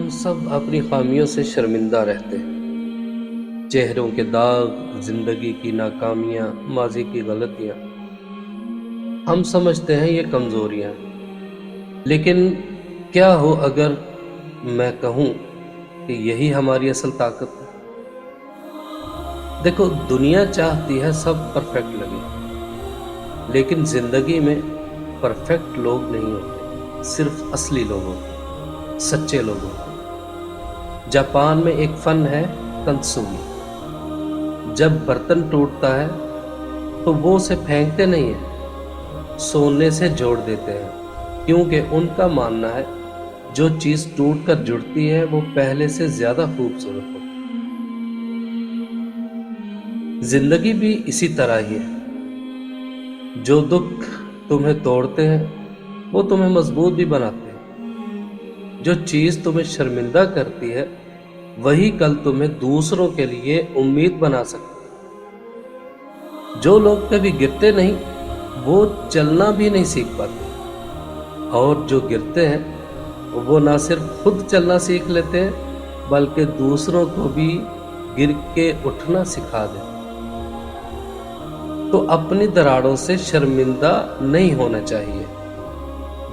ہم سب اپنی خامیوں سے شرمندہ رہتے ہیں، چہروں کے داغ، زندگی کی ناکامیاں، ماضی کی غلطیاں۔ ہم سمجھتے ہیں یہ کمزوریاں ہیں، لیکن کیا ہو اگر میں کہوں کہ یہی ہماری اصل طاقت ہے؟ دیکھو، دنیا چاہتی ہے سب پرفیکٹ لگے، لیکن زندگی میں پرفیکٹ لوگ نہیں ہوتے، صرف اصلی لوگ ہوتے ہیں، سچے لوگ ہوتے ہیں۔ جاپان میں ایک فن ہے کنسوگی۔ جب برتن ٹوٹتا ہے تو وہ اسے پھینکتے نہیں ہیں، سونے سے جوڑ دیتے ہیں، کیونکہ ان کا ماننا ہے جو چیز ٹوٹ کر جڑتی ہے وہ پہلے سے زیادہ خوبصورت ہوتی ہے۔ زندگی بھی اسی طرح ہی ہے، جو دکھ تمہیں توڑتے ہیں وہ تمہیں مضبوط بھی بناتے ہیں۔ جو چیز تمہیں شرمندہ کرتی ہے وہی کل تمہیں دوسروں کے لیے امید بنا سکتی ہے۔ جو لوگ کبھی گرتے نہیں وہ چلنا بھی نہیں سیکھ پاتے، اور جو گرتے ہیں وہ نہ صرف خود چلنا سیکھ لیتے ہیں بلکہ دوسروں کو بھی گر کے اٹھنا سکھا دیتے ہیں۔ تو اپنی دراڑوں سے شرمندہ نہیں ہونا چاہیے،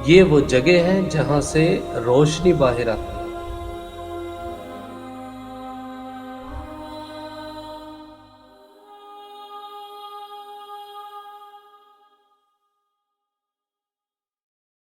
یہ وہ جگہ ہیں جہاں سے روشنی باہر آتی ہے۔